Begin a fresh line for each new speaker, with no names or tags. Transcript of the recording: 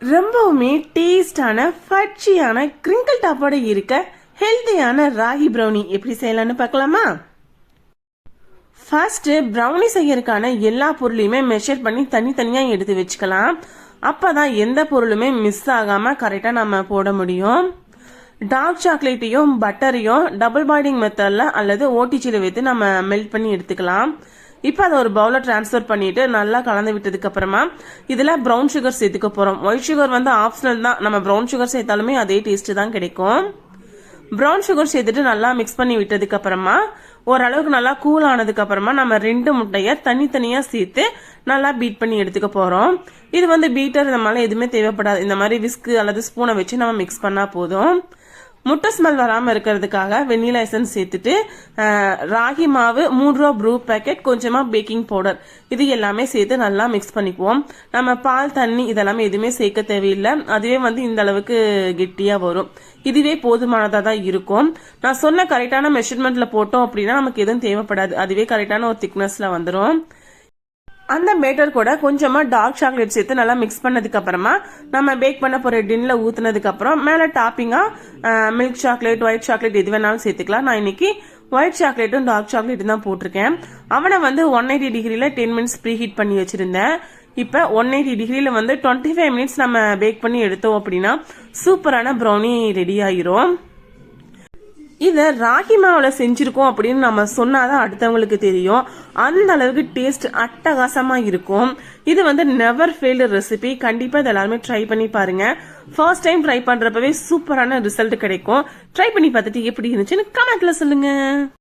ரொம்பவுமே டேஸ்டான ஃபட்சியான கிரிங்கிள் டாப்போட இருக்க ஹெல்த்தியான ராகி ப்ரௌனி எப்படி செய்யலாம்னு பார்க்கலாமா? ஃபர்ஸ்ட் ப்ரௌனி செய்யறதுக்கான எல்லா பொருளையுமே மெஷர் பண்ணி தனித்தனியா எடுத்து வச்சுக்கலாம். அப்பதான் எந்த பொருளுமே மிஸ் ஆகாம கரெக்டா நம்ம போட முடியும். டார்க் சாக்லேட்டையும் பட்டரையும் டபுள் பாயிலிங் மெத்தட்ல அல்லது ஓடிஜில வைத்து நம்ம மெல்ட் பண்ணி எடுத்துக்கலாம். இப்போ அதை ஒரு பவுல டிரான்ஸ்ஃபர் பண்ணிட்டு நல்லா கலந்து விட்டதுக்கு அப்புறமா இதுல ப்ரௌன் சுகர் சேர்த்துக்க போறோம். ஒயிட் சுகர் வந்து ஆப்ஷனல் தான், நம்ம ப்ரௌன் சுகர் சேர்த்தாலுமே அதே டேஸ்ட் தான் கிடைக்கும். ப்ரௌன் சுகர் சேர்த்துட்டு நல்லா மிக்ஸ் பண்ணி விட்டதுக்கு அப்புறமா ஓரளவுக்கு நல்லா கூல் ஆனதுக்கு அப்புறமா நம்ம 2 முட்டைய தனித்தனியா சேர்த்து நல்லா பீட் பண்ணி எடுத்துக்க போறோம். இது வந்து பீட்டர் இந்த மாதிரி எதுவுமே தேவைப்படாது. இந்த மாதிரி விஸ்க் அல்லது ஸ்பூனை வச்சு நம்ம மிக்ஸ் பண்ணா போதும். முட்டை ஸ்மெல் வராம இருக்கிறதுக்காக வெண்ணிலா எசன்ஸ் சேர்த்துட்டு ராகி மாவு 3 ரூபா ப்ரூ பேக்கெட், கொஞ்சமா பேக்கிங் பவுடர், இது எல்லாமே சேர்த்து நல்லா மிக்ஸ் பண்ணிக்குவோம். நம்ம பால் தண்ணி இதெல்லாமே எதுவுமே சேர்க்க தேவையில்லை. அதுவே வந்து இந்த அளவுக்கு கெட்டியா வரும். இதுவே போதுமானதா தான் இருக்கும். நான் சொன்ன கரெக்டான மெஷர்மெண்ட்ல போட்டோம் அப்படின்னா நமக்கு எதுவும் தேவைப்படாது. அதுவே கரெக்டான ஒரு திக்னஸ்ல வந்துடும். அந்த பேட்டர் கூட கொஞ்சமா டார்க் சாக்லேட் சேர்த்து நல்லா மிக்ஸ் பண்ணதுக்கு அப்புறமா நம்ம பேக் பண்ண போற டின்ல ஊத்துனதுக்கு அப்புறம் மேல டாப்பிங்கா மில்க் சாக்லேட், ஒயிட் சாக்லேட் எது வேணாலும் சேர்த்துக்கலாம். நான் இன்னைக்கு ஒயிட் சாக்லேட்டும் டார்க் சாக்லேட்டும் தான் போட்டிருக்கேன். அவனை வந்து 180 டிகிரில 10 மினிட்ஸ் ப்ரீ ஹீட் பண்ணி வச்சிருந்தேன். இப்ப 180 டிகிரில வந்து 25 மினிட்ஸ் நம்ம பேக் பண்ணி எடுத்தோம் அப்படின்னா சூப்பரான ப்ரௌனி ரெடி ஆயிரும். இத ராகி மாவுல செஞ்சிருக்கோம் அப்படின்னு நம்ம சொன்னாதான் அடுத்தவங்களுக்கு தெரியும். அந்த அளவுக்கு டேஸ்ட் அட்டகாசமா இருக்கும். இது வந்து நெவர் ஃபெயில்டு ரெசிபி. கண்டிப்பா இதை எல்லாருமே ட்ரை பண்ணி பாருங்க. ஃபர்ஸ்ட் டைம் ட்ரை பண்றப்பவே சூப்பரான ரிசல்ட் கிடைக்கும். ட்ரை பண்ணி பார்த்துட்டு எப்படி இருந்துச்சுன்னு கமெண்ட்ல சொல்லுங்க.